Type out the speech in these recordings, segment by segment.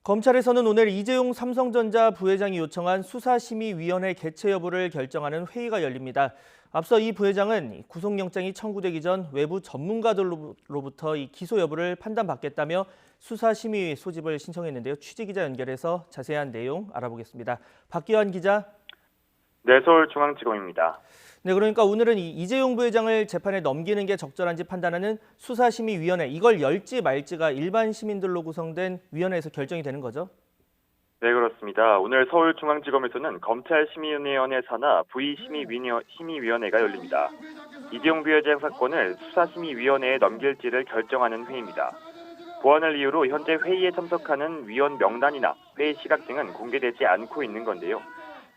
검찰에서는 오늘 이재용 삼성전자 부회장이 요청한 수사심의위원회 개최 여부를 결정하는 회의가 열립니다. 앞서 이 부회장은 구속영장이 청구되기 전 외부 전문가들로부터 이 기소 여부를 판단받겠다며 수사심의위 소집을 신청했는데요. 취재기자 연결해서 자세한 내용 알아보겠습니다. 박기환 기자. 네, 서울중앙지검입니다. 네, 그러니까 오늘은 이재용 부회장을 재판에 넘기는 게 적절한지 판단하는 수사심의위원회, 이걸 열지 말지가 일반 시민들로 구성된 위원회에서 결정이 되는 거죠? 네, 그렇습니다. 오늘 서울중앙지검에서는 검찰심의위원회 산하 부의심의위원회가 열립니다. 이재용 부회장 사건을 수사심의위원회에 넘길지를 결정하는 회의입니다. 보안을 이유로 현재 회의에 참석하는 위원 명단이나 회의 시각 등은 공개되지 않고 있는 건데요.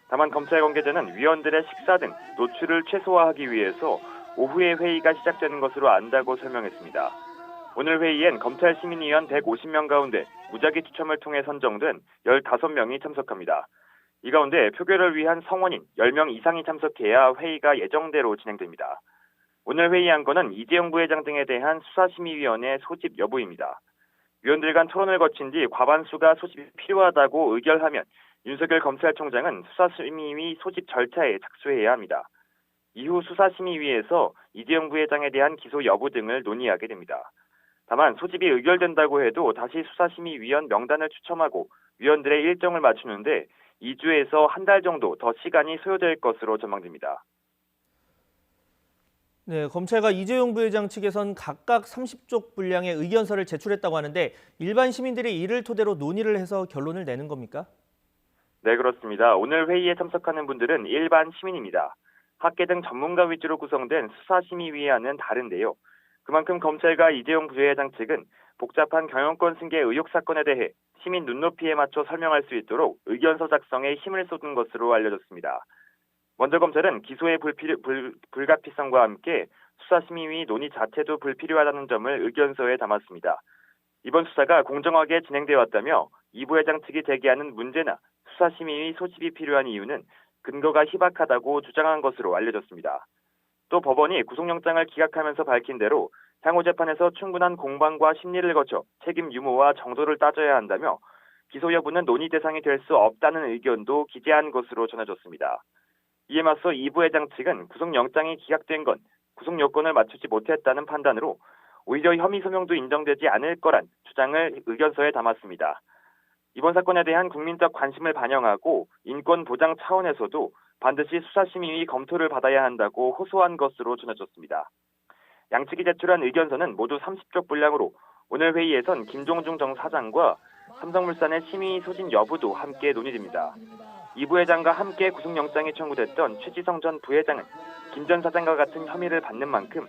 다만 검찰 관계자는 위원들의 식사 등 노출을 최소화하기 위해서 오후에 회의가 시작되는 것으로 안다고 설명했습니다. 오늘 회의엔 검찰 시민위원 150명 가운데 무작위 추첨을 통해 선정된 15명이 참석합니다. 이 가운데 표결을 위한 성원인 10명 이상이 참석해야 회의가 예정대로 진행됩니다. 오늘 회의한 건은 이재용 부회장 등에 대한 수사심의위원회 소집 여부입니다. 위원들 간 토론을 거친 뒤 과반수가 소집이 필요하다고 의결하면 윤석열 검찰총장은 수사심의위 소집 절차에 착수해야 합니다. 이후 수사심의위에서 이재용 부회장에 대한 기소 여부 등을 논의하게 됩니다. 다만 소집이 의결된다고 해도 다시 수사심의위원 명단을 추첨하고 위원들의 일정을 맞추는데 2주에서 한 달 정도 더 시간이 소요될 것으로 전망됩니다. 네, 검찰과 이재용 부회장 측에선 각각 30쪽 분량의 의견서를 제출했다고 하는데 일반 시민들이 이를 토대로 논의를 해서 결론을 내는 겁니까? 네, 그렇습니다. 오늘 회의에 참석하는 분들은 일반 시민입니다. 학계 등 전문가 위주로 구성된 수사심의위와는 다른데요. 그만큼 검찰과 이재용 부회장 측은 복잡한 경영권 승계 의혹 사건에 대해 시민 눈높이에 맞춰 설명할 수 있도록 의견서 작성에 힘을 쏟은 것으로 알려졌습니다. 먼저 검찰은 기소의 불가피성과 함께 수사심의위 논의 자체도 불필요하다는 점을 의견서에 담았습니다. 이번 수사가 공정하게 진행되어 왔다며 이 부회장 측이 제기하는 문제나 수사심의위 소집이 필요한 이유는 근거가 희박하다고 주장한 것으로 알려졌습니다. 또 법원이 구속영장을 기각하면서 밝힌 대로 향후 재판에서 충분한 공방과 심리를 거쳐 책임 유무와 정도를 따져야 한다며 기소 여부는 논의 대상이 될 수 없다는 의견도 기재한 것으로 전해졌습니다. 이에 맞서 이 부회장 측은 구속영장이 기각된 건 구속 요건을 맞추지 못했다는 판단으로 오히려 혐의 소명도 인정되지 않을 거란 주장을 의견서에 담았습니다. 이번 사건에 대한 국민적 관심을 반영하고 인권 보장 차원에서도 반드시 수사심의위 검토를 받아야 한다고 호소한 것으로 전해졌습니다. 양측이 제출한 의견서는 모두 30쪽 분량으로 오늘 회의에선 김종중 전 사장과 삼성물산의 심의 소집 여부도 함께 논의됩니다. 이 부회장과 함께 구속영장이 청구됐던 최지성 전 부회장은 김 전 사장과 같은 혐의를 받는 만큼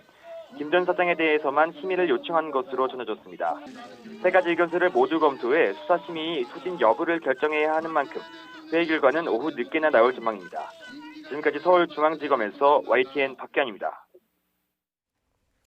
김 전 사장에 대해서만 심의를 요청한 것으로 전해졌습니다. 세 가지 의견서를 모두 검토해 수사심의 소집 여부를 결정해야 하는 만큼 회의 결과는 오후 늦게나 나올 전망입니다. 지금까지 서울중앙지검에서 YTN 박기환입니다.